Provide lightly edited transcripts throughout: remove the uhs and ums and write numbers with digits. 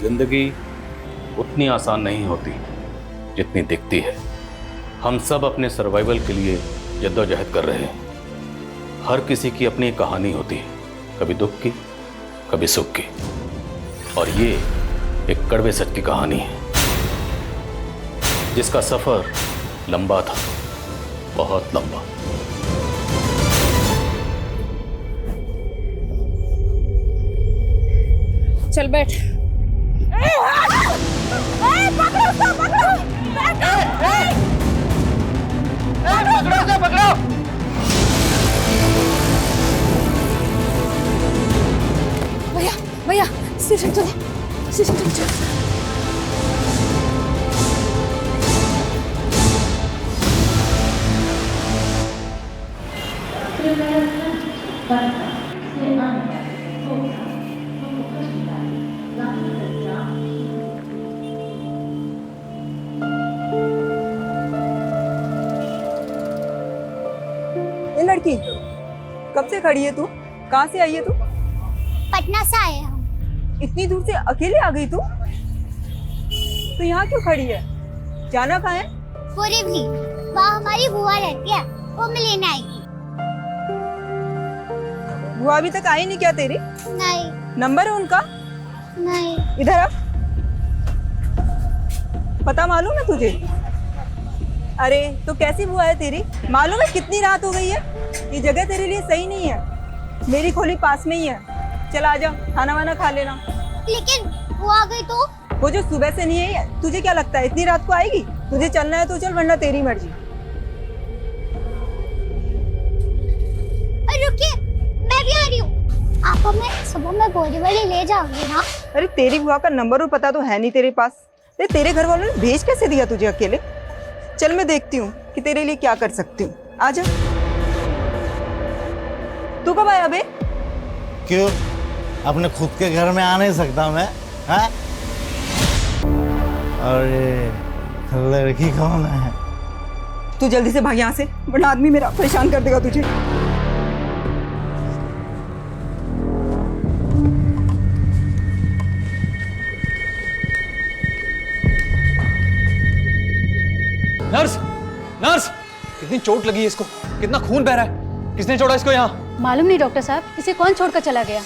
जिंदगी उतनी आसान नहीं होती जितनी दिखती है। हम सब अपने सर्वाइवल के लिए जद्दोजहद कर रहे हैं। हर किसी की अपनी कहानी होती है, कभी दुख की, कभी सुख की, और ये एक कड़वे सच की कहानी है जिसका सफर लंबा था, बहुत लंबा। चल बैठ। पकड़ो उसको, पकड़ो। पकड़ो उसे, पकड़ो। भैया भैया स्टेशन चलो, स्टेशन चलो। ये लड़की कब से खड़ी है तू? कहाँ से आई है तू? पटना से आए हम। इतनी दूर से अकेले आ गई तू? तो यहाँ क्यों खड़ी है? जाना कहाँ है? पूरी भी वहाँ हमारी बुआ रहती है, वो मैं लेने आएगी। बुआ अभी तक आई नहीं क्या तेरी? नहीं। नंबर है उनका? नहीं। इधर आ। पता मालूम है तुझे? अरे तो कैसी बुआ है तेरी? मालूम है कितनी रात हो गई है? ये जगह तेरे लिए सही नहीं है। मेरी खोली पास में ही है, चल आ जा, खाना वाना खा लेना। लेकिन वो आ गई तो? वो जो सुबह से नहीं है, तुझे क्या लगता है इतनी रात को आएगी? तुझे चलना है तो चल, वरना तेरी मर्जी। अरे रुकिए, मैं भी आ रही हूँ। आप हमें सुबह में बोरीवली ले जाओगे ना? अरे तेरी बुआ का नंबर और पता तो है नहीं तेरे पास। अरे तेरे घर वालों ने भेज कैसे दिया तुझे अकेले? चल मैं देखती हूँ कि तेरे लिए क्या कर सकती हूँ। आजा। तू कब आया बे? क्यों, अपने खुद के घर में आ नहीं सकता मैं? हाँ? अरे लड़की कौन है? तू जल्दी से भाग यहाँ से, वरना आदमी मेरा परेशान कर देगा तुझे। नर्स, नर्स, कितनी चोट लगी है इसको? कितना खून बह रहा है? किसने छोड़ा इसको यहाँ? मालूम नहीं डॉक्टर साहब, इसे कौन छोड़कर चला गया?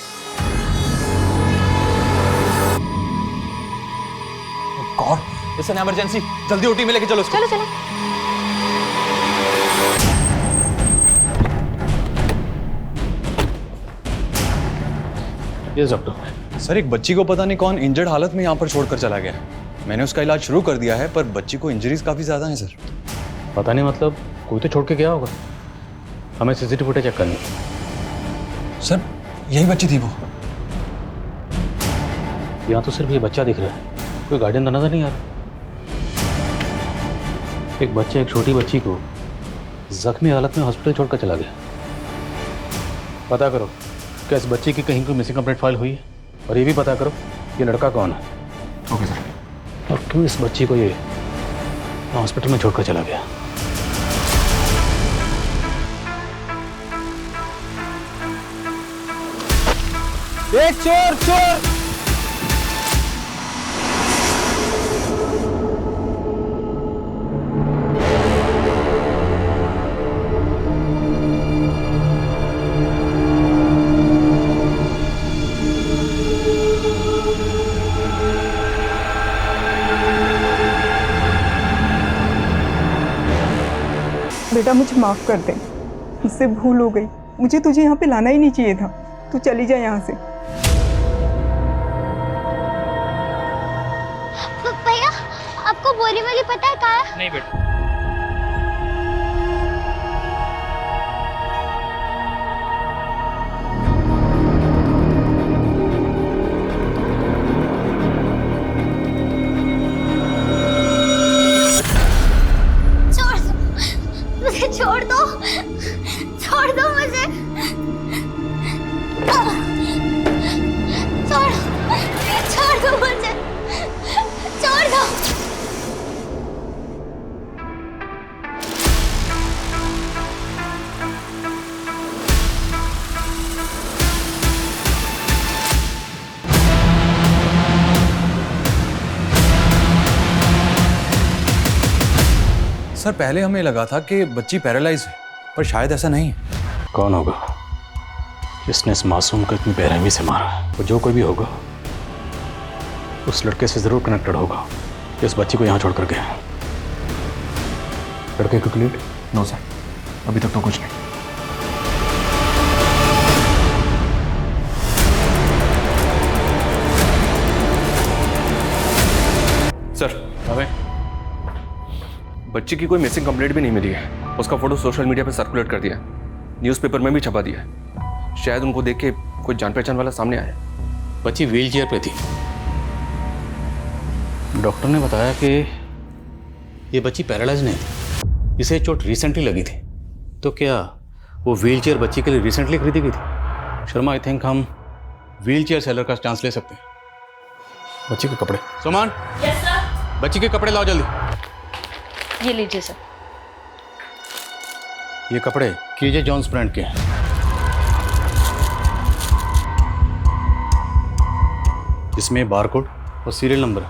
God, it's an emergency. जल्दी ओटी में लेके चलो इसको। चलो चलो। Yes doctor. सर, एक बच्ची को पता नहीं कौन इंजर्ड हालत में यहाँ पर छोड़कर चला गया। मैंने उसका इलाज शुरू कर दिया है, पर बच्ची को इंजरीज काफी ज्यादा हैं सर। पता नहीं, मतलब कोई तो छोड़ के गया होगा। हमें सीसीटीवी फुटेज चेक करनी। सर, यही बच्ची थी वो। यहाँ तो सिर्फ ये बच्चा दिख रहा है, कोई गार्डियन तो नजर नहीं आ रहा। एक बच्चे, एक छोटी बच्ची को जख्मी हालत में हॉस्पिटल छोड़कर चला गया। पता करो क्या इस बच्ची की कहीं कोई मिसिंग कंप्लेंट फाइल हुई है, और ये भी पता करो ये लड़का कौन है। Okay sir. और क्यों इस बच्ची को ये हॉस्पिटल में छोड़कर चला गया। एक चोर, चोर! बेटा मुझे माफ कर दे, मुझसे भूल हो गई। मुझे तुझे यहाँ पे लाना ही नहीं चाहिए था। तू चली जा यहाँ से। भैया, आपको बोरीवली पता है कहाँ है? नहीं बेटा। छोड़ दो, छोड़ दो मुझे, छोड़ दो मुझे, छोड़ दो। सर पहले हमें लगा था कि बच्ची पैरालाइज है, पर शायद ऐसा नहीं है। कौन होगा जिसने इस मासूम को इतनी बेरहमी से मारा? वो जो कोई भी होगा उस लड़के से जरूर कनेक्टेड होगा जो इस बच्ची को यहाँ छोड़ कर गया। लड़के को क्लीड? नो सर, अभी तक तो कुछ नहीं। सर अबे बच्ची की कोई मिसिंग कंप्लेंट भी नहीं मिली है। उसका फोटो सोशल मीडिया पे सर्कुलेट कर दिया, न्यूज़पेपर में भी छपा दिया। शायद उनको देख के कोई जान पहचान वाला सामने आया। बच्ची व्हील चेयर पे थी। डॉक्टर ने बताया कि ये बच्ची पैरालाइज नहीं थी, इसे चोट रिसेंटली लगी थी। तो क्या वो व्हील चेयर बच्ची के लिए रिसेंटली खरीदी गई थी? शर्मा, आई थिंक हम व्हील चेयर सेलर का चांस ले सकते हैं। बच्ची के कपड़े, सुमान। Yes sir. बच्ची के कपड़े लाओ जल्दी। ये लीजिए सर। ये कपड़े केजे जॉन्स ब्रांड के हैं। इसमें बारकोड और सीरियल नंबर है।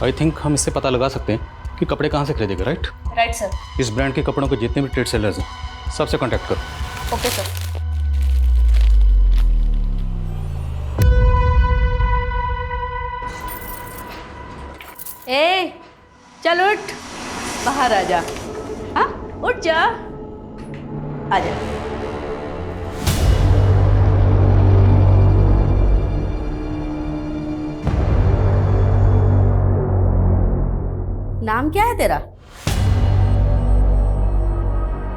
आई थिंक हम इससे पता लगा सकते हैं कि कपड़े कहाँ से खरीदेगा। Right right sir. इस ब्रांड के कपड़ों के जितने भी ट्रेड सेलर्स हैं सबसे कांटेक्ट करो। Okay sir. ए चल उठ, बाहर आ जा। हाँ उठ जा, आ जा। नाम क्या है तेरा?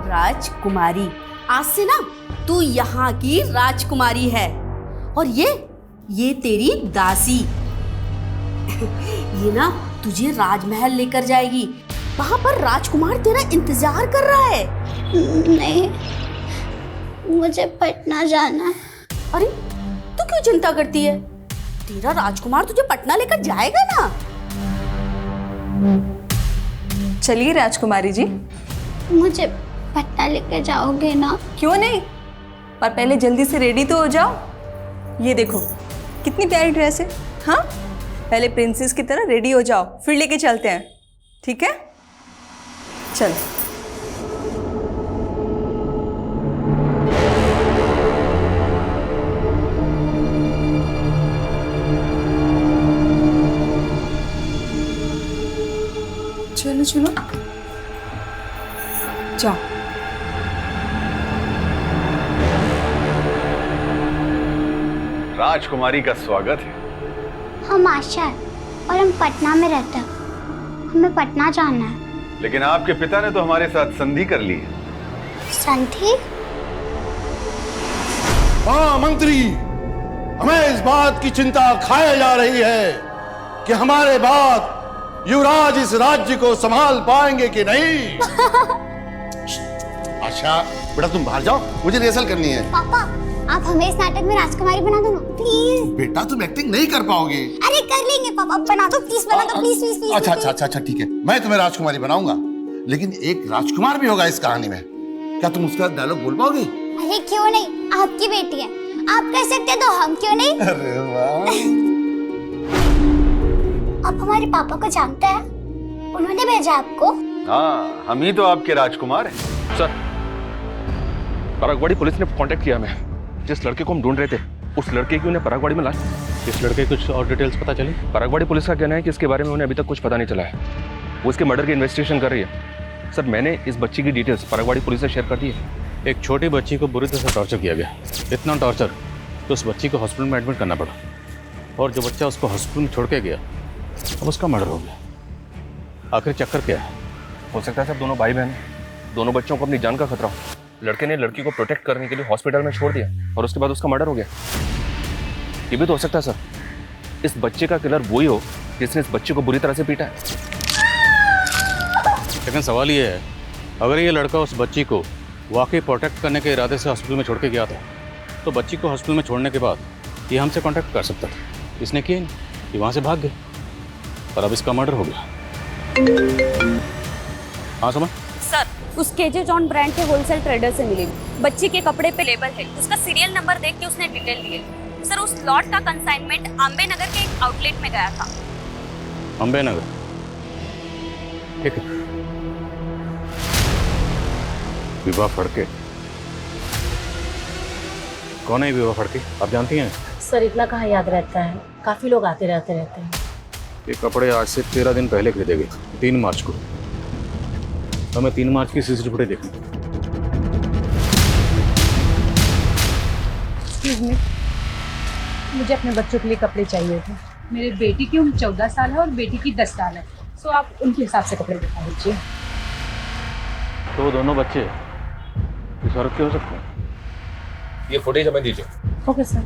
राजकुमारी। आज से ना तू यहाँ की राजकुमारी है, और ये तेरी दासी। ये ना तुझे राजमहल लेकर जाएगी। वहां पर राजकुमार तेरा इंतजार कर रहा है। नहीं, मुझे पटना जाना है। अरे तू क्यों चिंता करती है? तेरा राजकुमार तुझे पटना लेकर जाएगा ना। चलिए राजकुमारी जी। मुझे पटना लेकर जाओगे ना? क्यों नहीं, पर पहले जल्दी से रेडी तो हो जाओ। ये देखो कितनी प्यारी ड्रेस है। हाँ, पहले प्रिंसेस की तरह रेडी हो जाओ, फिर लेके चलते हैं। ठीक है, चल। चलो चलो जाओ। राजकुमारी का स्वागत है। हम आशा है और हम पटना में रहते हैं। हमें पटना जाना है। लेकिन आपके पिता ने तो हमारे साथ संधि कर ली है। संधि? हाँ मंत्री, हमें इस बात की चिंता खाए जा रही है कि हमारे बाद युवराज इस राज्य को संभाल पाएंगे कि नहीं। अच्छा बेटा तुम बाहर जाओ, मुझे रिहर्सल करनी है। पापा, आप हमें इस नाटक में राजकुमारी बना दो ना प्लीज। बेटा तुम एक्टिंग नहीं कर पाओगे। अरे कर लेंगे पापा, बना दो प्लीज, बना दो प्लीज प्लीज प्लीज। अच्छा ठीक है, मैं तुम्हें राजकुमारी बनाऊंगा, लेकिन एक राजकुमार भी होगा इस कहानी में। क्या तुम उसका डायलॉग बोल पाओगी? अरे क्यों नहीं, आपकी बेटी है, आप कर सकते तो हम क्यों नहीं। अरे वाह। आप हमारे पापा को जानते हैं? उन्होंने भेजा आपको? हाँ, हम ही तो आपके राजकुमार हैं। सर, परागवाड़ी पुलिस ने कांटेक्ट किया हमें। जिस लड़के को हम ढूंढ रहे थे, उस लड़के की उन्हें परागवाड़ी में लाश। इस लड़के कुछ और डिटेल्स पता चली? परागवाड़ी पुलिस का कहना है कि इसके बारे में उन्हें अभी तक कुछ पता नहीं चला है। वो इसके मर्डर की इन्वेस्टिगेशन कर रही है। सर, मैंने इस बच्ची की डिटेल्स परागवाड़ी पुलिस से शेयर कर दी है। एक छोटी बच्ची को बुरी तरह से टॉर्चर किया गया। इतना टॉर्चर तो उस बच्ची को हॉस्पिटल में एडमिट करना पड़ा, और जो बच्चा उसको हॉस्पिटल में छोड़ के गया अब उसका मर्डर हो गया। आखिर चक्कर क्या है? हो सकता है सर दोनों भाई बहन हैं। दोनों बच्चों को अपनी जान का खतरा हो। लड़के ने लड़की को प्रोटेक्ट करने के लिए हॉस्पिटल में छोड़ दिया, और उसके बाद उसका मर्डर हो गया। ये भी तो हो सकता है सर, इस बच्चे का किलर वही हो जिसने इस बच्चे को बुरी तरह से पीटा है। लेकिन सवाल ये है, अगर ये लड़का उस बच्ची को वाकई प्रोटेक्ट करने के इरादे से हॉस्पिटल में छोड़ के गया था, तो बच्ची को हॉस्पिटल में छोड़ने के बाद ये हमसे कांटेक्ट कर सकता था। इसने किया नहीं, ये वहाँ से भाग गए, पर अब इसका मर्डर हो गया। हाँ समझ सर, उस केजे जॉन ब्रांड के होलसेल ट्रेडर से मिली। बच्ची के कपड़े पे लेबल है, उसका सीरियल नंबर देख के उसने डिटेल लिए। सर, उस लॉट का कंसाइनमेंट अम्बे नगर के एक आउटलेट में गया था। अम्बे नगर? ठीक है, विवाह फड़के? कौन है विवाह फड़के, आप जानती हैं? सर इतना कहाँ याद रहता है, काफी लोग आते रहते हैं। ये कपड़े आज से 13 दिन पहले खरीदे गए, 3 मार्च को। तो मैं 3 मार्च की सीसीटीवी फुटेज देखूं। मुझे अपने बच्चों के लिए कपड़े चाहिए थे। मेरे बेटी की उम्र 14 साल है और बेटी की 10 साल है, सो आप उनके हिसाब से कपड़े दिखा दीजिए। तो दोनों बच्चे इस औरत के हो सकते हैं? ये फुटेज हमें दीजिए। Okay sir.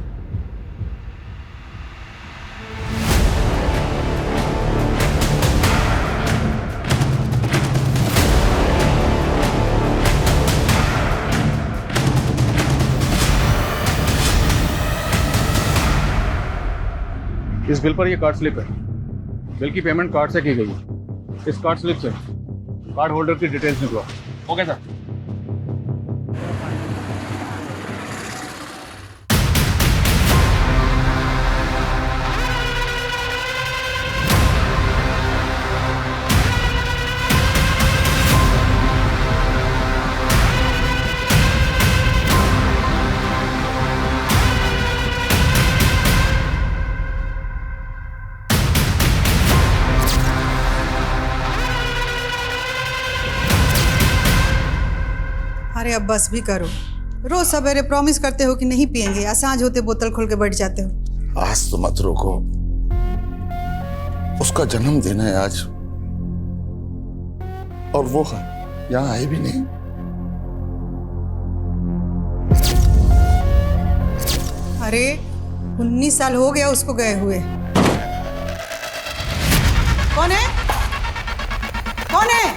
इस बिल पर ये कार्ड स्लिप है। बिल की पेमेंट कार्ड से की गई है। इस कार्ड स्लिप से कार्ड होल्डर की डिटेल्स निकलवाओ। Okay sir. अरे अब बस भी करो। रोज सवेरे प्रॉमिस करते हो कि नहीं पियेंगे, या सांझ होते बोतल खोल के बैठ जाते हो। आज तो मत रोको, उसका जन्मदिन है आज, और वो यहाँ आए भी नहीं। अरे 19 साल हो गया उसको गए हुए। कौन है? कौन है?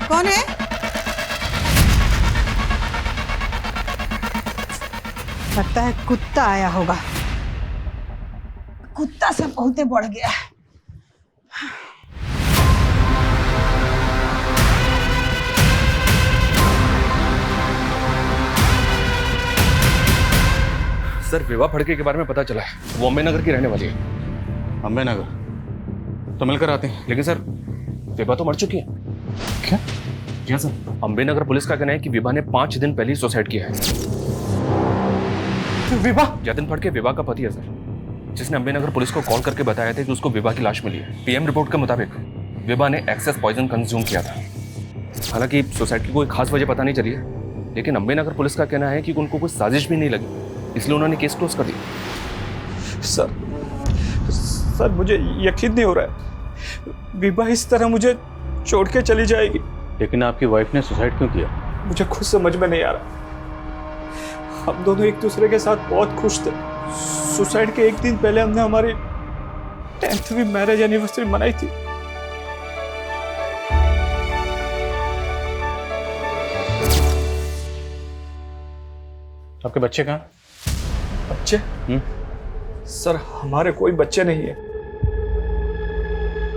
कौन है? लगता है कुत्ता आया होगा। कुत्ता सब बहुते बढ़ गया है। सर विवाह फड़के के बारे में पता चला है, वो अम्बे नगर की रहने वाली है। अम्बे नगर? तो मिलकर आते हैं। लेकिन सर विवाह तो मर चुकी है। क्या? क्या सर? अम्बे नगर पुलिस का कहना है कि विवाह ने 5 दिन पहले ही सुसाइड किया है। विवाह? जतिन फड़के विवाह का पति है सर, जिसने अम्बे नगर पुलिस को कॉल करके बताया था कि उसको विवाह की लाश मिली है। पीएम रिपोर्ट के मुताबिक विवाह ने एक्सेस पॉइजन कंज्यूम किया था। हालांकि सुसाइड की कोई खास वजह पता नहीं चली है, लेकिन अम्बे नगर पुलिस का कहना है कि उनको कोई साजिश भी नहीं लगी, इसलिए उन्होंने केस क्लोज कर दिया। सर मुझे यकीन नहीं हो रहा है, विवाह इस तरह मुझे छोड़ के चली जाएगी। लेकिन आपकी वाइफ ने सुसाइड क्यों किया? मुझे खुद समझ में नहीं आ रहा। हम दोनों एक दूसरे के साथ बहुत खुश थे। सुसाइड के 1 दिन पहले हमने हमारी 10वीं मैरिज एनिवर्सरी मनाई थी। आपके बच्चे कहाँ? बच्चे? सर हमारे कोई बच्चे नहीं है।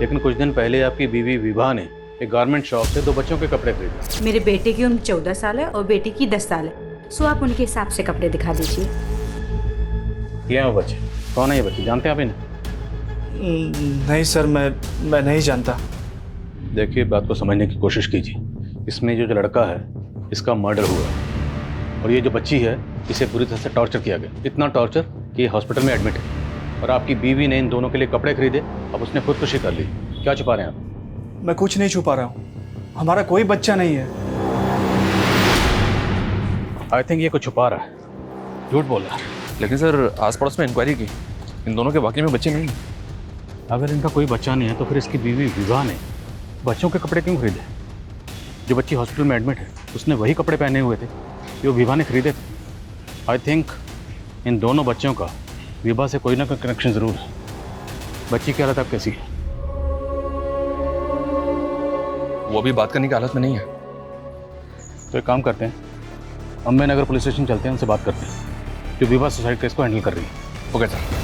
लेकिन कुछ दिन पहले आपकी बीवी विभा ने एक गारमेंट शॉप से 2 बच्चों के कपड़े खरीदे। मेरे बेटे की उम्र 14 साल है और बेटी की 10 साल है, सो आप उनके हिसाब से कपड़े दिखा दीजिए। ये हैं वो बच्चे। कौन है ये बच्चे, जानते हैं आप इन्हें? नहीं सर, मैं नहीं जानता। देखिए बात को समझने की कोशिश कीजिए। इसमें जो लड़का है इसका मर्डर हुआ, और ये जो बच्ची है इसे पूरी तरह से टॉर्चर किया गया। इतना टॉर्चर कि ये हॉस्पिटल में एडमिट है। और आपकी बीवी ने इन दोनों के लिए कपड़े खरीदे, अब उसने खुदकुशी कर ली। क्या छुपा रहे हैं आप? मैं कुछ नहीं छुपा रहा हूँ, हमारा कोई बच्चा नहीं है। आई थिंक ये कुछ छुपा रहा है, झूठ बोल रहा है। लेकिन सर आस पड़ोस में इंक्वायरी की, इन दोनों के वाकई में बच्चे नहीं हैं। अगर इनका कोई बच्चा नहीं है तो फिर इसकी बीवी विभा ने बच्चों के कपड़े क्यों खरीदे? जो बच्ची हॉस्पिटल में एडमिट है उसने वही कपड़े पहने हुए थे जो विभा ने खरीदे थे। आई थिंक इन दोनों बच्चों का विभा से कोई ना कोई कनेक्शन ज़रूर है। बच्ची की हालत अब कैसी है? वो अभी बात करने की हालत में नहीं है। तो एक काम करते हैं, अम्बे नगर पुलिस स्टेशन चलते हैं, उनसे बात करते हैं जो विभा सुसाइड केस को हैंडल कर रही है। Okay sir.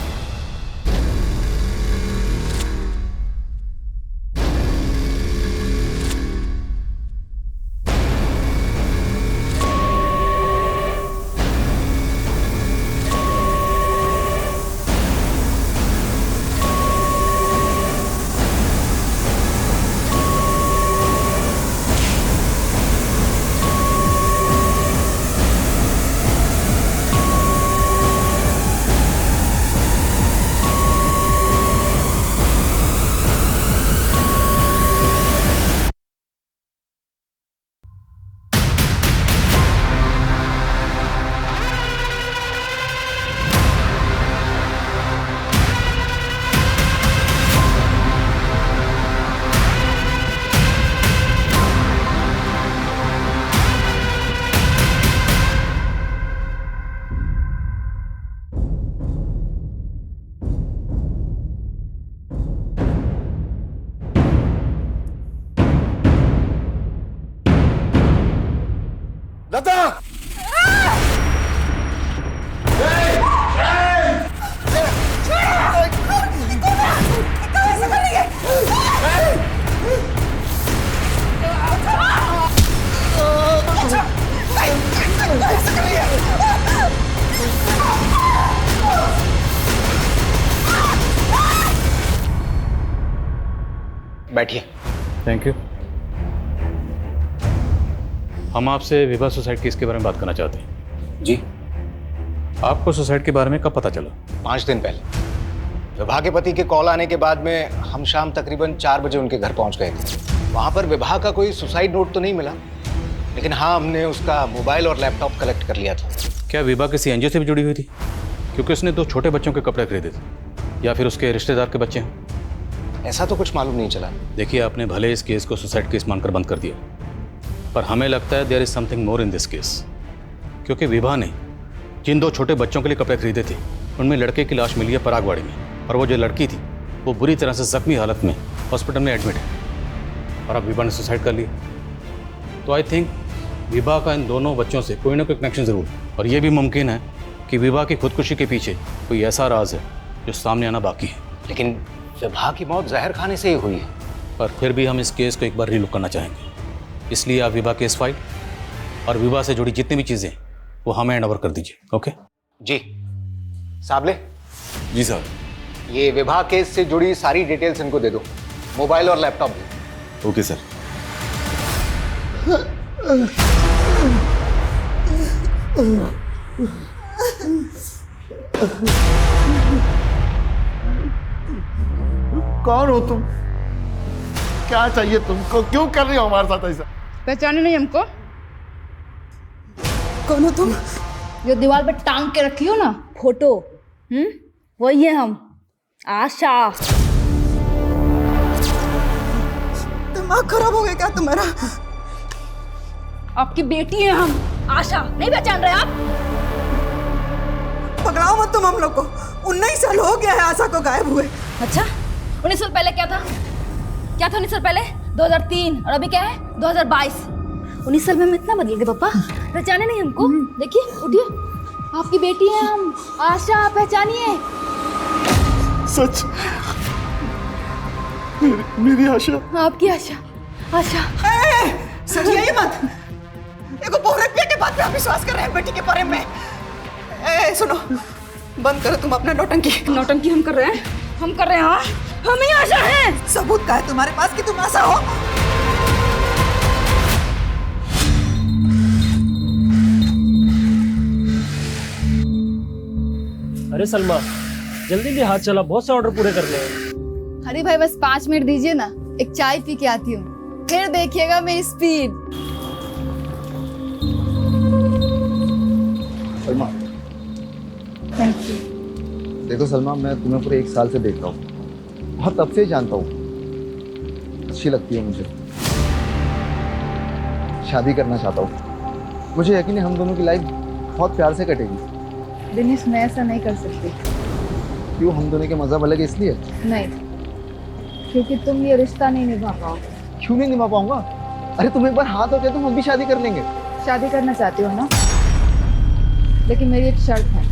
बैठिए। Thank you. हम आपसे विभा सुसाइड केस के बारे में बात करना चाहते हैं। जी। आपको सुसाइड के बारे में कब पता चला? 5 दिन पहले विभा के पति के कॉल आने के बाद में हम शाम तकरीबन 4 बजे उनके घर पहुंच गए थे। वहां पर विभा का कोई सुसाइड नोट तो नहीं मिला, लेकिन हाँ, हमने उसका मोबाइल और लैपटॉप कलेक्ट कर लिया था। क्या विभा किसी एनजीओ से भी जुड़ी हुई थी? क्योंकि उसने 2 छोटे बच्चों के कपड़े खरीदे थे, या फिर उसके रिश्तेदार के बच्चे हैं। ऐसा तो कुछ मालूम नहीं चला। देखिए, आपने भले इस केस को सुसाइड केस मानकर बंद कर दिया, पर हमें लगता है there is something more in this case. क्योंकि विभा ने जिन 2 छोटे बच्चों के लिए कपड़े खरीदे थे, उनमें लड़के की लाश मिली है परागवाड़ी में, और वो जो लड़की थी वो बुरी तरह से जख्मी हालत में हॉस्पिटल में एडमिट है, और अब विभा ने सुसाइड कर लिया। तो आई थिंक विभा का इन दोनों बच्चों से कोई ना कोई कनेक्शन जरूर है, और ये भी मुमकिन है कि विभा की खुदकुशी के पीछे कोई ऐसा राज है जो सामने आना बाकी है। लेकिन विभा की मौत जहर खाने से ही हुई है। पर फिर भी हम इस केस को एक बार रीलुक करना चाहेंगे, इसलिए आप विभा केस फाइल और विभा से जुड़ी जितनी भी चीज़ें वो हमें हैंड ओवर कर दीजिए। ओके जी। साबले। जी सर। ये विभा केस से जुड़ी सारी डिटेल्स इनको दे दो, मोबाइल और लैपटॉप भी। Okay sir. कौन हो तुम? क्या चाहिए तुमको? क्यों कर रही हो हमारे साथ ऐसा? पहचाने नहीं हमको? कौन हो तुम? जो दीवार पे टांग के रखी हो ना फोटो, वही है हम। आशा। दिमाग खराब हो गया क्या तुम्हारा? आपकी बेटी है हम, आशा। नहीं पहचान रहे आप? पकड़ाओ मत तुम हम लोग को। 19 साल हो गया है आशा को गायब हुए। अच्छा, 19 साल पहले क्या था? क्या था 19 साल पहले? 2003। और अभी क्या है? 2022। 19 साल में हम इतना बदल गए पापा। पहचाने नहीं हमको? देखिए, उठिए। आपकी बेटी है हम, आशा। पहचानिए। सच? मेरी आशा? आपकी आशा। आशा। सचिए ये मत। देखो, बहुरत के बात पे आप विश्वास कर रहे हैं बेटी के बारे में। सुनो, बंद करो तुम अपना नौटंकी। नौटंकी हम कर रहे हैं? हम कर रहे हैं? हाँ, हम ही आशा हैं। सबूत का है तुम्हारे पास कि तुम आशा हो? अरे सलमा, जल्दी भी हाथ चला, बहुत से ऑर्डर पूरे करने हैं। अरे भाई, बस 5 मिनट दीजिए ना, एक चाय पी के आती हूँ, फिर देखिएगा मेरी स्पीड। सलमा। Thank you. देखो सलमा, मैं तुम्हें पूरे 1 साल से देख रहा हूँ, बहुत तब से जानता हूँ। अच्छी लगती है मुझे, शादी करना चाहता हूँ। मुझे यकीन है हम दोनों की लाइफ बहुत प्यार से कटेगी। दिनेश, मैं ऐसा नहीं कर सकती। क्यों? हम दोनों के मज़हब अलग है इसलिए? नहीं, क्योंकि तुम ये रिश्ता नहीं निभा पाओगे। क्यों नहीं निभा पाऊंगा? अरे तुम एक बार हाँ तो कह दो, हम भी शादी कर लेंगे। शादी करना चाहती हो ना? लेकिन मेरी एक शर्त है।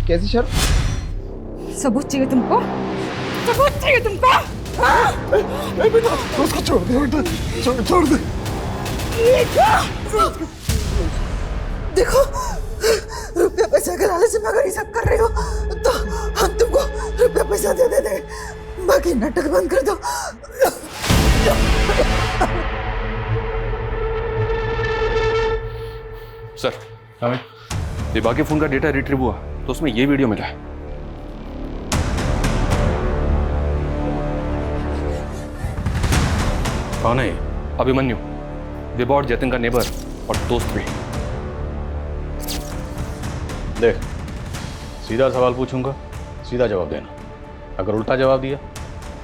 कैसी शर्त? सबूत चाहिए तुमको? सबूत चाहिए तुमको? बेटा, उसको छोड़ दे बेटा, छोड़ दे। देखो, रुपया पैसा के लालच में अगर ये सब कर रहे हो तो हम तुमको रुपया पैसा दे देंगे, बाकी नाटक बंद कर दो। सर, विभा के फोन का डेटा रिट्रीव हुआ तो उसमें ये वीडियो मिला है। कौन है ये? अभिमन्यु, विभा और जतिन का नेबर और दोस्त भी। देख, सीधा सवाल पूछूंगा, सीधा जवाब देना। अगर उल्टा जवाब दिया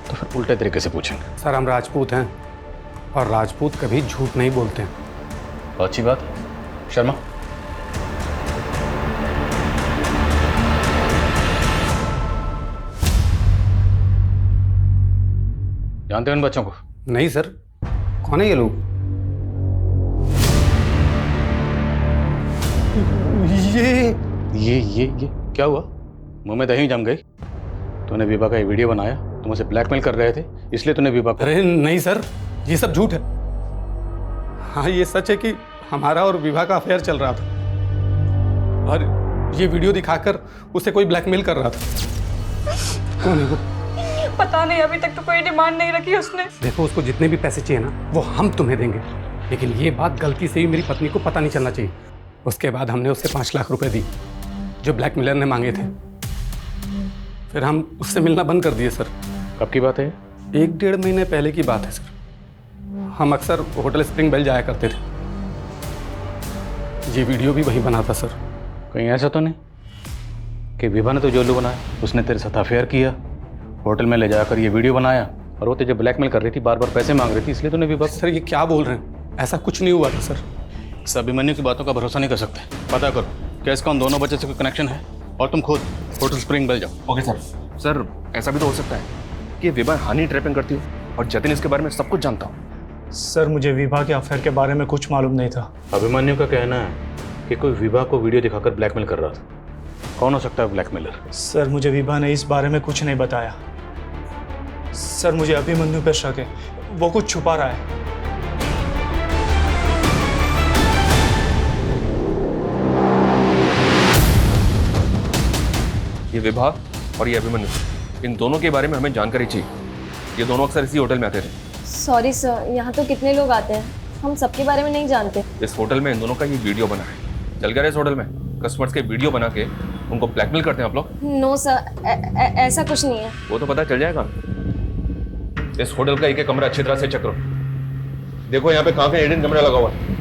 तो फिर उल्टे तरीके से पूछेंगे। सर, हम राजपूत हैं और राजपूत कभी झूठ नहीं बोलते हैं। अच्छी बात है। शर्मा, जानते हो इन बच्चों को? नहीं सर, कौन है ये लोग? ये क्या हुआ? मुंह में दही जम गई? तूने विभा का ये वीडियो बनाया, तुम उसे ब्लैकमेल कर रहे थे, इसलिए तूने विभा को... अरे नहीं सर, ये सब झूठ है। हाँ, ये सच है कि हमारा और विभा का अफेयर चल रहा था और ये वीडियो दिखाकर उसे कोई ब्लैकमेल कर रहा था। कौन है वो? पता नहीं, अभी तक तो कोई डिमांड नहीं रखी उसने। देखो, उसको जितने भी पैसे चाहिए ना वो हम तुम्हें देंगे, लेकिन ये बात गलती से ही मेरी पत्नी को पता नहीं चलना चाहिए। उसके बाद हमने उससे 5 लाख रुपए दी जो ब्लैकमेलर ने मांगे थे। फिर हम उससे मिलना बंद कर दिए सर। कब की बात है? 1-1.5 महीने पहले की बात है सर। हम अक्सर होटल स्प्रिंग बेल जाया करते थे। ये वीडियो भी वही बना था सर। कहीं ऐसा तो नहीं कि विभा ने तो जो उल्लू बनाया, उसने तेरे साथ अफेयर किया, होटल में ले जाकर ये वीडियो बनाया और वो तुझे ब्लैकमेल कर रही थी, बार बार पैसे मांग रही थी, इसलिए तूने विभा। सर ये क्या बोल रहे हैं? ऐसा कुछ नहीं हुआ था सर। इस अभिमन्यु की बातों का भरोसा नहीं कर सकते। पता करो क्या इसका उन दोनों बच्चे से कोई कनेक्शन है, और तुम खुद होटल स्प्रिंग बेल जाओ। Okay sir. सर ऐसा भी तो हो सकता है कि विभा हनी ट्रैपिंग करती हो और जतिन इसके बारे में सब कुछ जानता हूँ। सर मुझे विभा के अफेयर के बारे में कुछ मालूम नहीं था। अभिमन्यु का कहना है कि कोई विभा को वीडियो दिखाकर ब्लैकमेल कर रहा था। कौन हो सकता है ब्लैकमेलर? सर मुझे विभा ने इस बारे में कुछ नहीं बताया। सर मुझे अभिमन्यु पे शक है, वो कुछ छुपा रहा है। ये विभा और ये अभिमन्यु, इन दोनों के बारे में हमें जानकारी चाहिए। ये दोनों अक्सर इसी होटल में आते थे। सॉरी सर, यहाँ तो कितने लोग आते हैं, हम सबके बारे में नहीं जानते। इस होटल में इन दोनों का ये वीडियो बना है। चल गया इस होटल में कस्टमर्स के वीडियो बना के उनको ब्लैकमेल करते हैं आप लोग? नो सर, ऐसा कुछ नहीं है। वो तो पता चल जाएगा। इस होटल का एक कमरा अच्छी तरह से चेक करो। देखो यहाँ पे कहाँ का हिडन कैमरा लगा हुआ है।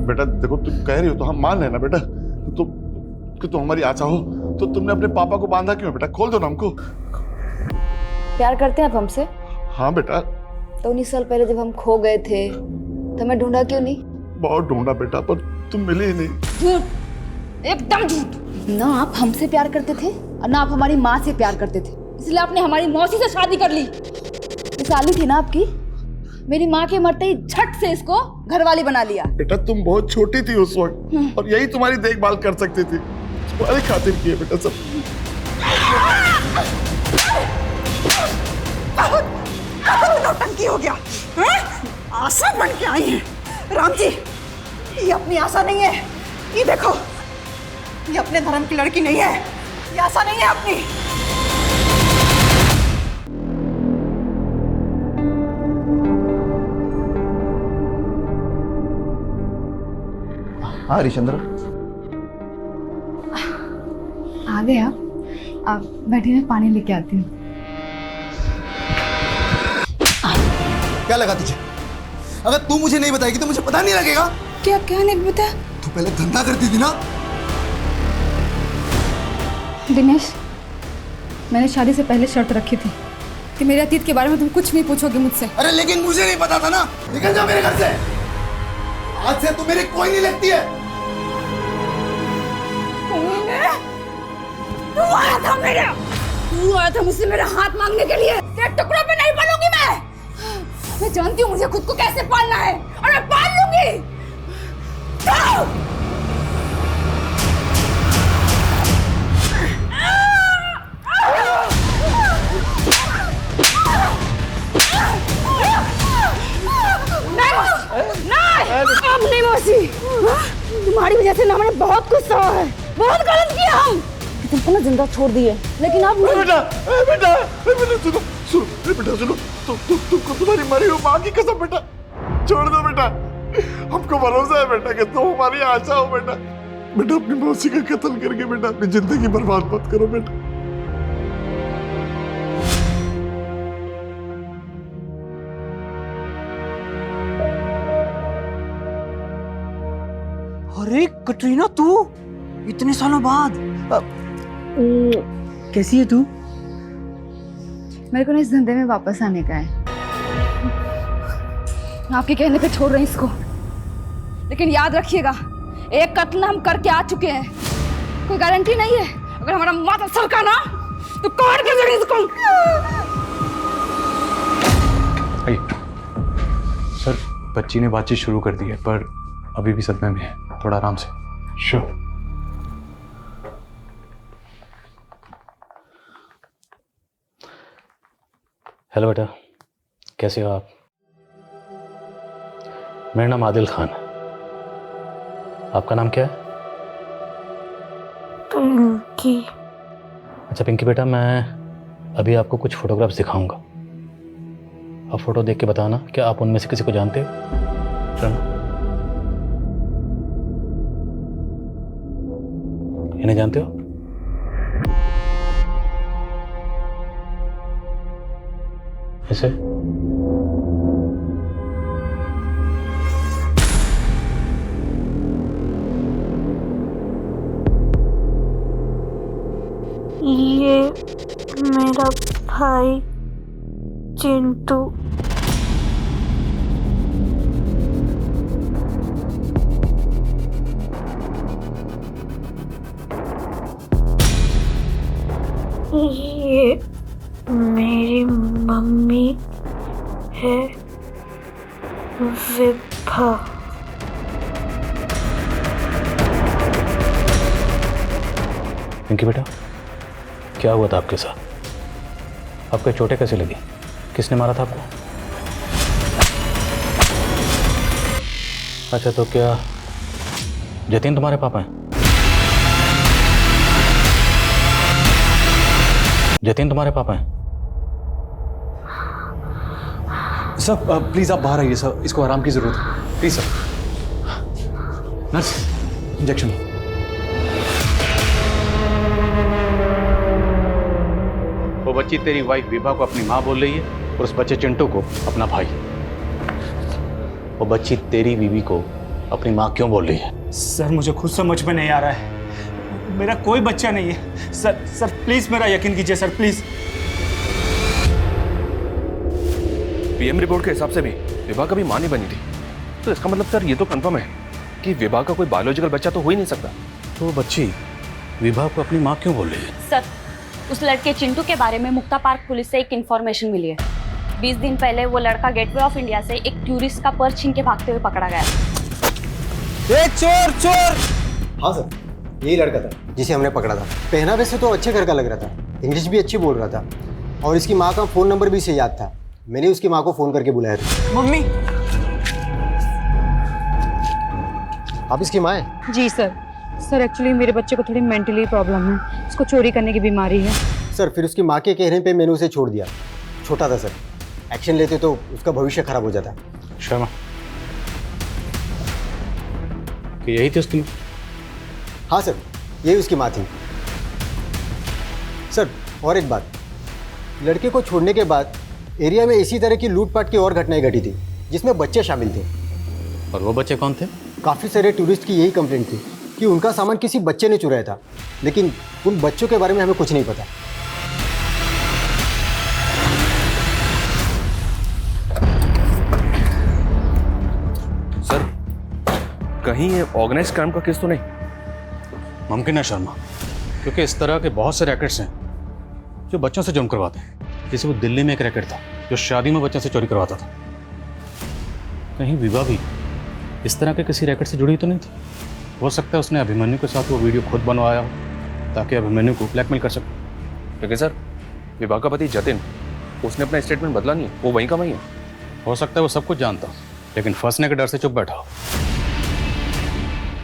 बेटा देखो, तुम कह रही हो तो हम मान लेना बेटा। तो कि तुम हमारी आशा हो, तो तुमने अपने पापा को बांधा क्यों बेटा? खोल दो ना हमको। प्यार करते हैं आप हमसे? हाँ बेटा। तो 19 साल पहले जब हम खो गए थे तो हमें ढूंढा क्यों नहीं? बहुत ढूंढा बेटा, पर तुम मिली ही नहीं। झूठ, एकदम झूठ। ना आप हमसे प्यार करते थे और ना आप हमारी माँ से प्यार करते थे, इसलिए आपने हमारी मौसी से शादी कर ली। साली थी ना आपकी, मेरी माँ के मरते ही झट से इसको घरवाली बना लिया। बेटा तुम बहुत छोटी थी उस वक्त, और यही तुम्हारी देखभाल कर सकती थी। तुम्हारी खातिर किए बेटा सब। नौटंकी हो गया। आशा बन के आई है राम जी। ये अपनी आशा नहीं है, ये देखो, ये अपने धर्म की लड़की नहीं है, ये आशा नहीं है अपनी। हाँ हरिश्चंद्र आ गए आप बैठिए, मैं पानी लेके आती हूँ। क्या लगा तुझे? अगर तू मुझे नहीं बताएगी तो मुझे पता नहीं लगेगा। क्या क्या नहीं बताया? तू पहले धंधा करती थी ना। दिनेश, मैंने शादी से पहले शर्त रखी थी कि मेरे अतीत के बारे में तुम कुछ नहीं पूछोगे मुझसे। अरे लेकिन मुझे नहीं पता था ना। निकल जाओ मेरे घर से। आज से तू मेरी कोई नहीं लगती है। तू आया था मुझसे मेरा हाथ मांगने के लिए। तेरे टुकड़ों पे नहीं पलूंगी मैं जानती हूँ मुझे खुद को कैसे पालना है, और मैं पाल लूंगी। नहीं मौसी, तुम्हारी वजह से ना मैंने बहुत कुछ सहा है, बहुत गलत किया हम। तुमको ना जिंदा छोड़ दिए, लेकिन अब बेटा सुनो सुनो बेटा सुनो, तुमको तुम्हारी मरी हुई माँ की कसम बेटा, छोड़ दो बेटा। हमको भरोसा है बेटा कि तुम हमारी आशा हो बेटा। बेटा अपनी मौसी का कत्ल करके बेटा अपनी जिंदगी बर्बाद मत करो बेटा। अरे कटरीना, तू इतने सालों बाद कैसी है तू? मेरे को ना इस धंधे में वापस आने का है। आपके कहने पे छोड़ रहे हैं इसको, लेकिन याद रखिएगा, एक कत्ल हम करके आ चुके हैं। कोई गारंटी नहीं है, अगर हमारा माथा सड़का ना तो काट के जरूर इसको। सर बच्ची ने बातचीत शुरू कर दी है, पर अभी भी सदमे में है, थोड़ा आराम से। श्योर। हेलो बेटा, कैसे हो आप? मेरा नाम आदिल खान है। आपका नाम क्या है? पिंकी। अच्छा पिंकी बेटा, मैं अभी आपको कुछ फोटोग्राफ्स दिखाऊंगा। आप फोटो देख के बताना क्या आप उनमें से किसी को जानते हो? इन्हें जानते हो? ऐसे ये मेरा भाई चिंटू। ये मेरी मम्मी है विभा। पिंकी बेटा, क्या हुआ था आपके साथ? आपको चोटें कैसे लगी? किसने मारा था आपको? अच्छा, तो क्या जतिन तुम्हारे पापा हैं? जतिन तुम्हारे पापा हैं? सर प्लीज आप बाहर आइए सर, इसको आराम की जरूरत है, प्लीज सर। Nurse, injection. वो बच्ची तेरी वाइफ विभा को अपनी माँ बोल रही है और उस बच्चे चिंटू को अपना भाई। वो बच्ची तेरी बीवी को अपनी माँ क्यों बोल रही है? सर मुझे खुद समझ में नहीं आ रहा है, मेरा कोई बच्चा नहीं है। सर प्लीज मेरा यकीन कीजिए सर, प्लीज। पीएम रिपोर्ट के हिसाब से भी विभा का भी मां नहीं बनी थी, तो इसका मतलब सर ये तो कंफर्म है कि विभा का कोई बायोलॉजिकल बच्चा तो हो ही नहीं सकता। तो वो बच्ची विभा को अपनी माँ क्यों बोल रही है? सर, उस लड़के चिंटू के बारे में मुक्ता पार्क पुलिस से एक इन्फॉर्मेशन मिली है। 20 दिन पहले वो लड़का गेटवे ऑफ इंडिया से एक टूरिस्ट का पर्स छीन के भागते हुए पकड़ा गया। चोर चोर! हाँ सर, यही लड़का था जिसे हमने पकड़ा था। पहनावे से तो अच्छे घर का लग रहा था, इंग्लिश भी अच्छी बोल रहा था और इसकी माँ का फ़ोन नंबर भी से याद था। मैंने उसकी माँ को फ़ोन करके बुलाया था। मम्मी! आप इसकी माँ हैं? जी सर। सर एक्चुअली मेरे बच्चे को थोड़ी मेंटली प्रॉब्लम है, उसको चोरी करने की बीमारी है। सर फिर उसकी माँ के कहने पे मैंने उसे छोड़ दिया। छोटा था सर, एक्शन लेते तो उसका भविष्य खराब हो जाता। शर्मा, कि यही थी उसकी? हाँ सर, यही उसकी माँ थी। सर और एक बात, लड़के को छोड़ने के बाद एरिया में इसी तरह की लूटपाट की और घटनाएं घटी थी जिसमें बच्चे शामिल थे। और वो बच्चे कौन थे? काफ़ी सारे टूरिस्ट की यही कंप्लेंट थी कि उनका सामान किसी बच्चे ने चुराया था, लेकिन उन बच्चों के बारे में हमें कुछ नहीं पता। सर कहीं ये ऑर्गेनाइज्ड क्राइम का केस तो नहीं? मुमकिन है शर्मा, क्योंकि इस तरह के बहुत से रैकेट्स हैं जो बच्चों से जुर्म करवाते हैं। जैसे वो दिल्ली में एक रैकेट था जो शादी में बच्चों से चोरी करवाता था। कहीं विभा भी इस तरह के किसी रैकेट से जुड़ी तो नहीं थी? हो सकता है उसने अभिमन्यु के साथ वो वीडियो खुद बनवाया हो ताकि अभिमन्यु को ब्लैकमेल कर सके। लेकिन सर विभा का पति जतिन, उसने अपना स्टेटमेंट बदला नहीं, वो वहीं का वहीं है। हो सकता है वो सब कुछ जानता, लेकिन फंसने के डर से चुप बैठा हो।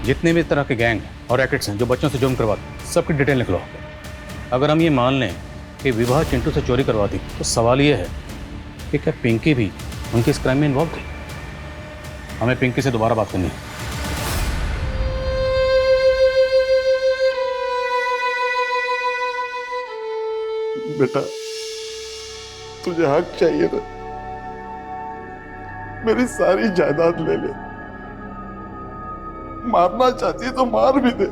जितने भी तरह के गैंग और रैकेट्स हैं जो बच्चों से जुर्म करवाते, सबकी डिटेल निकलो। अगर हम ये मान लें कि विभा चिंटू से चोरी करवाती, तो सवाल ये है कि क्या पिंकी भी उनकी इस क्राइम में इन्वॉल्व थी? हमें पिंकी से दोबारा बात करनी है। बेटा, तुझे हक चाहिए ना, मेरी सारी जायदाद ले ले। मारना चाहती है तो मार भी दे,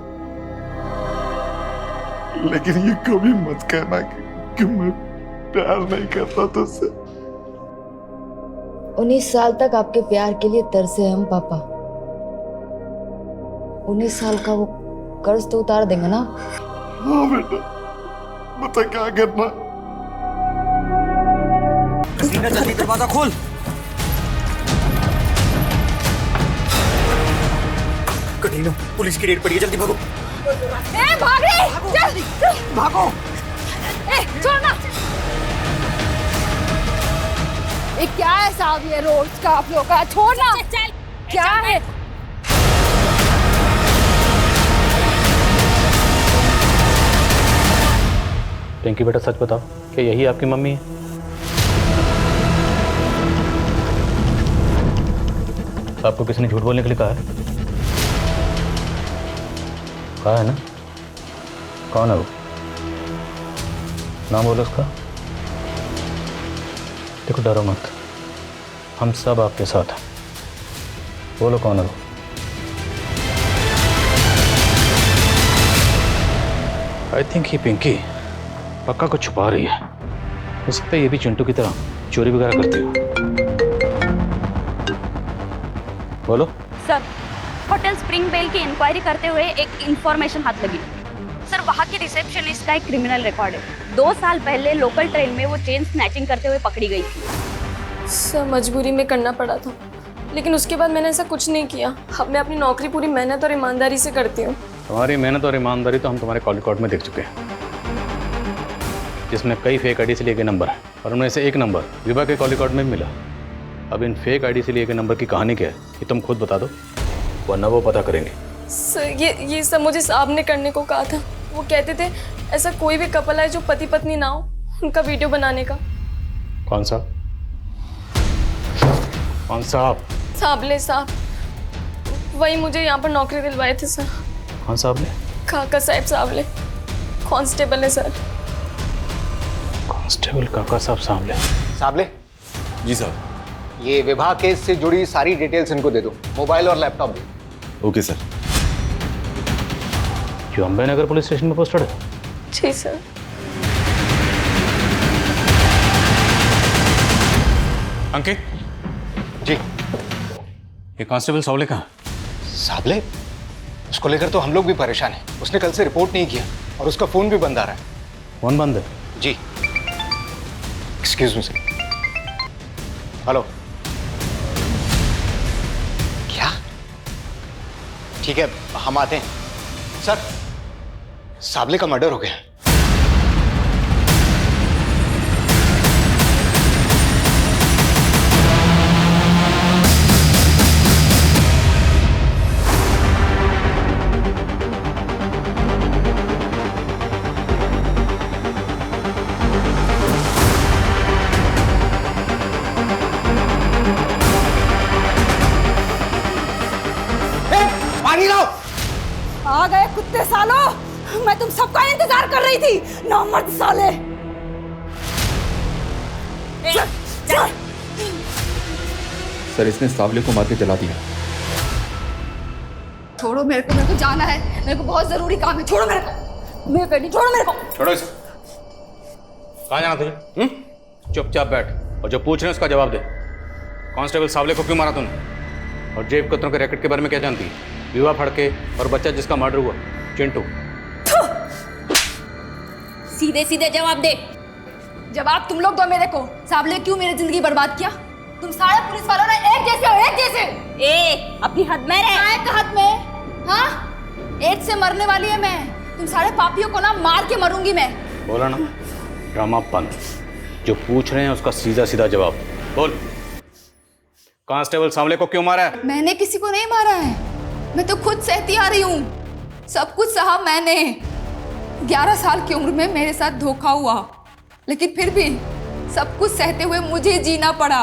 लेकिन ये कभी मत कहना कि मैं प्यार नहीं करता तुझसे। 19 साल तक आपके प्यार के लिए तरसे हम पापा। 19 साल का वो कर्ज तो उतार देंगे ना? हाँ बेटा, बता क्या करना। जल्दी दरवाजा खोल। कटीनो, पुलिस की रेड पड़ी है, जल्दी भागो। ए, भाग रे! चल! भागो! ए, छोड़ ना! ये क्या है साहब, ये रोज का आप लोग का? छोड़ ना! चल! क्या है? पिंकी बेटा सच बताओ, क्या यही आपकी मम्मी है? आपको किसी ने झूठ बोलने के लिए कहा है? कहा है ना? कौन है वो? नाम बोलो उसका। देखो डरो मत, हम सब आपके साथ हैं। बोलो कौन है वो? आई थिंक ही पिंकी पक्का कुछ छुपा रही है। हो सकता है ये भी चिंटू की तरह चोरी वगैरह करती हो। बोलो। सर, होटल स्प्रिंग बेल की इंक्वायरी करते हुए एक इंफॉर्मेशन हाथ लगी। सर, वहाँ की रिसेप्शनिस्ट का एक क्रिमिनल रिकॉर्ड है। 2 साल पहले लोकल ट्रेन में वो चेन स्नैचिंग करते हुए पकड़ी गई थी। सर, मजबूरी में करना पड़ा था, लेकिन उसके बाद मैंने ऐसा कुछ नहीं किया। अब मैं अपनी नौकरी पूरी मेहनत और ईमानदारी से करती हूँ। तुम्हारी मेहनत और ईमानदारी तो हम तुम्हारे कॉल रिकॉर्ड में देख चुके हैं, जिसमें कई फेक आईडी से लिए गए नंबर है, और उनमें से एक नंबर विभा के कॉल रिकॉर्ड में भी मिला। अब इन फेक आईडी से लिए गए नंबर की कहानी क्या है, ये तुम खुद बता दो, वरना वो पता करेंगे। सर, ये सब मुझे साहब ने करने को कहा था। वो कहते थे ऐसा कोई भी कपल है जो पति पत्नी ना हो, उनका वीडियो बनाने का। कौन सा? कौन साहब? साबले साहब, वही मुझे यहाँ पर नौकरी दिलवाए थे सर। कौन साहब ने? काका साहब साबले, कांस्टेबल है सर। कांस्टेबल काका साहब साबले। साबले जी साहब। ये विवाह केस से जुड़ी सारी डिटेल्स इनको दे दो, मोबाइल और लैपटॉप दो। Okay sir. जो अंबे नगर पुलिस स्टेशन में पोस्टेड है? जी सर। अंकित जी। ये कांस्टेबल सावले कहाँ? साबले, उसको लेकर तो हम लोग भी परेशान हैं। उसने कल से रिपोर्ट नहीं किया और उसका फोन भी बंद आ रहा है। फोन बंद है? जी। Excuse me sir. हेलो। क्या? ठीक है, हम आते हैं। सर, साबले का मर्डर हो गया। पानी लाओ। आ गए कुत्ते सालों, मैं तुम सबका इंतजार कर रही थी। नामर्द साले। सर, इसने सावले को मार के जला दिया। छोड़ो मेरे को जाना है, मेरे को बहुत जरूरी काम है। छोड़ो मेरे को, मैं कह छोड़ो मेरे को। छोड़ो इसे। कहाँ जाना तुझे? चुपचाप बैठ और जो पूछ रहे हैं उसका जवाब दे। कांस्टेबल सावले को क्यों मारा तूने? और जेब कतरों के रैकेट के बारे में क्या जानती है? विवाह फड़के और बच्चा जिसका मर्डर हुआ, चिंटू। सीधे सीधे जवाब दे। जवाब तुम लोग दो मेरे को। साबले क्यों मेरी जिंदगी बर्बाद किया? तुम सारे पुलिस वालों ने एक जैसे हो, एक जैसे। ए, अपनी हद में रह। काय का हद में? हाँ, एड्स से मरने वाली है मैं। तुम सारे पापियों को ना मार के मरूंगी मैं। बोला ना, ड्रामा बंद। जो पूछ रहे हैं उसका सीधा सीधा जवाब बोल। कांस्टेबल सावले को क्यों मारा है? मैंने किसी को नहीं मारा है, मैं तो खुद सहती आ रही हूँ। सब कुछ सहा मैंने। 11 साल की उम्र में मेरे साथ धोखा हुआ, लेकिन फिर भी सब कुछ सहते हुए मुझे जीना पड़ा।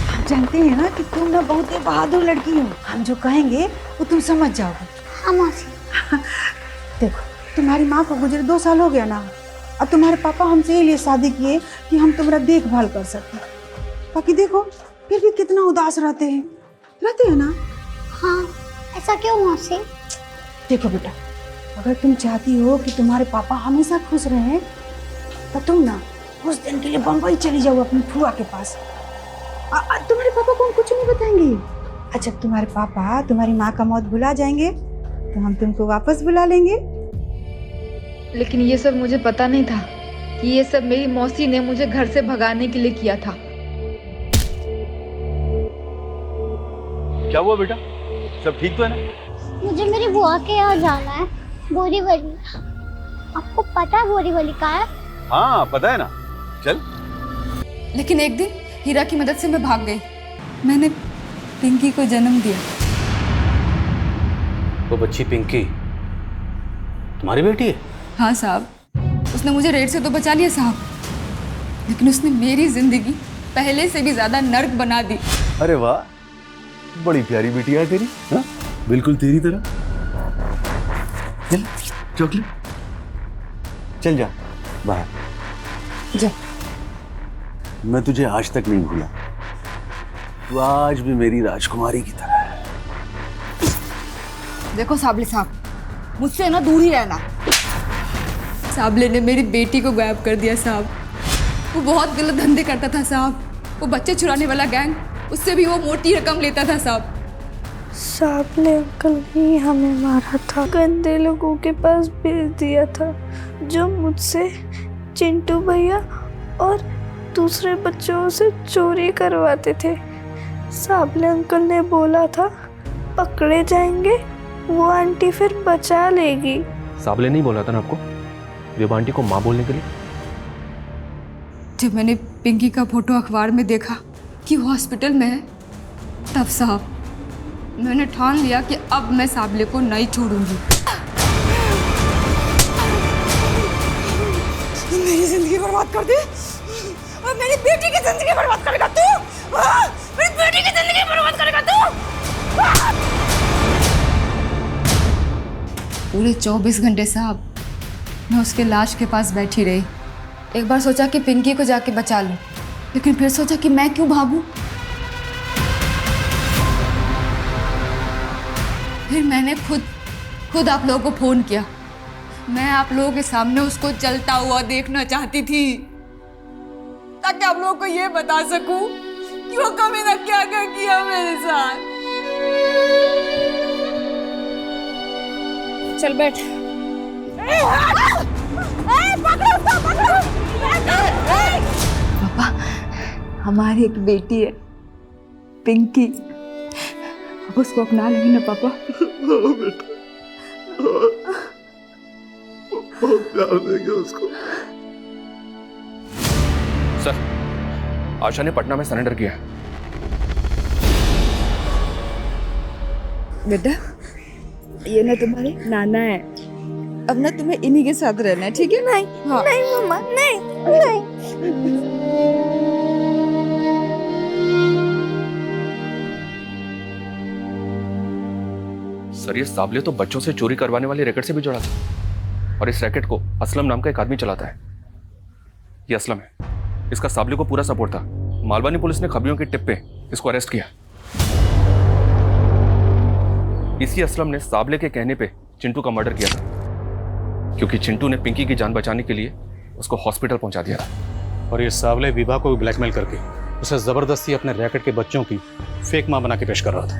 हम जानते हैं ना कि तुम ना बहुत ही बहादुर लड़की हो। हम जो कहेंगे वो तुम समझ जाओगे। हाँ मौसी। देखो, तुम्हारी माँ को गुजरे 2 साल हो गया ना, और तुम्हारे पापा हमसे ये शादी किए कि हम तुम्हारा देखभाल कर सकें। बाकी देखो, फिर भी कितना उदास रहते हैं ना। हाँ, ऐसा क्यों मौसी? देखो बेटा, अगर तुम चाहती हो कि तुम्हारे पापा हमेशा खुश रहें, तो तुम ना कुछ दिन के लिए बम्बई चली जाओ अपनी फुआ के पास। तुम्हारे पापा को हम कुछ नहीं बताएंगे। जब तुम्हारे पापा तुम्हारी माँ का मौत भुला जाएंगे तो हम तुमको वापस बुला लेंगे। लेकिन ये सब मुझे पता नहीं था कि ये सब मेरी मौसी ने मुझे घर से भगाने के लिए किया था। क्या हुआ बेटा? सब ठीक तो है ना? मुझे मेरी बुआ के यहाँ जाना है, बोरीवली। आपको पता है बोरीवली कहाँ है? हाँ पता है ना, चल। लेकिन एक दिन हीरा की मदद से मैं भाग गई। मैंने पिंकी को जन्म दिया। वो बच्ची पिंकी तुम्हारी बेटी है? हाँ साहब, उसने उसने मुझे रेड से तो बचा लिया साहब, लेकिन उसने मेरी जिंदगी पहले से भी ज्यादा नर्क बना दी। अरे वाह, बड़ी प्यारी बिटिया है तेरी। हाँ, बिल्कुल तेरी तरह। चल चॉकलेट, चल जा बाहर जा। मैं तुझे आज तक नहीं भूला, तू आज भी मेरी राजकुमारी की तरह है। देखो साबले साहब, मुझसे ना दूर ही रहना। साबले ने मेरी बेटी को गायब कर दिया साहब। वो बहुत गलत धंधे करता था साहब। वो बच्चे चुराने वाला गैंग, उससे भी वो मोटी रकम लेता था साहब। साबले अंकल ही हमें मारा था, गंदे लोगों के पास भेज दिया था जो मुझसे, चिंटू भैया और दूसरे बच्चों से चोरी करवाते थे। साबले अंकल ने बोला था पकड़े जाएंगे, वो आंटी फिर बचा लेगी। साबले नहीं बोला था ना आपको वेब आंटी को माँ बोलने के लिए? जब मैंने पिंकी का फोटो अखबार में देखा कि वो हॉस्पिटल में है, तब साहब मैंने ठान लिया कि अब मैं साबले को नहीं छोड़ूंगी। मेरी जिंदगी बर्बाद कर दी और मेरी बेटी की जिंदगी बर्बाद करेगा तू। मेरी बेटी की जिंदगी बर्बाद करेगा तू। पूरे 24 घंटे साहब मैं उसके लाश के पास बैठी रही। एक बार सोचा कि पिंकी को जाके बचा लूं, लेकिन फिर सोचा कि मैं क्यों भागूं। फिर मैंने खुद आप लोगों को फोन किया। मैं आप लोगों के सामने उसको जलता हुआ देखना चाहती थी, ताकि आप लोगों को ये बता सकूं कि वो कमीना क्या क्या किया मेरे साथ। चल बैठ। पापा, हमारी एक बेटी है पिंकी, अब उसको अपना लेंगे ना पापा? बेटा, बहुत प्यार देंगे उसको। सर, आशा ने पटना में सरेंडर किया है। बेटा, ये ना तुम्हारे नाना है, अब ना तुम्हें इन्हीं के साथ रहना है, ठीक है? नहीं, हाँ। नहीं मम्मा, नहीं, नहीं। सर, ये साबले तो बच्चों से चोरी करवाने वाले रैकेट से भी जुड़ा था, और इस रैकेट को असलम नाम का एक आदमी चलाता है। ये असलम है, इसका साबले को पूरा सपोर्ट था। मालवानी पुलिस ने खबरियों की टिप पे इसको अरेस्ट किया। इसी असलम ने साबले के कहने पे चिंटू का मर्डर किया था, क्योंकि चिंटू ने पिंकी की जान बचाने के लिए उसको हॉस्पिटल पहुंचा दिया था। और ये साबले विभा को भी ब्लैकमेल करके उसे जबरदस्ती अपने रैकेट के बच्चों की फेक मां बना के पेश कर रहा था।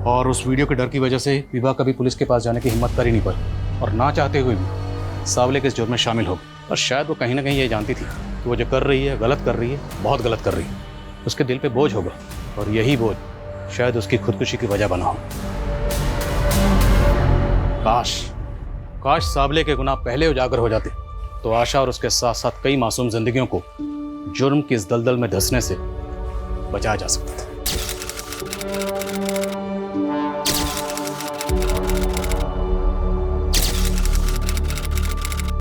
और उस वीडियो के डर की वजह से विभा कभी पुलिस के पास जाने की हिम्मत कर ही नहीं पाई, और ना चाहते हुए भी साबले के इस जुर्म में शामिल हो गई। और शायद वो कहीं ना कहीं ये जानती थी कि वो जो कर रही है गलत कर रही है, बहुत गलत कर रही है। उसके दिल पे बोझ होगा, और यही बोझ शायद उसकी खुदकुशी की वजह बना हो। काश साबले के गुनाह पहले उजागर हो जाते, तो आशा और उसके साथ साथ कई मासूम जिंदगियों को जुर्म की इस दलदल में धंसने से बचाया जा सकता था।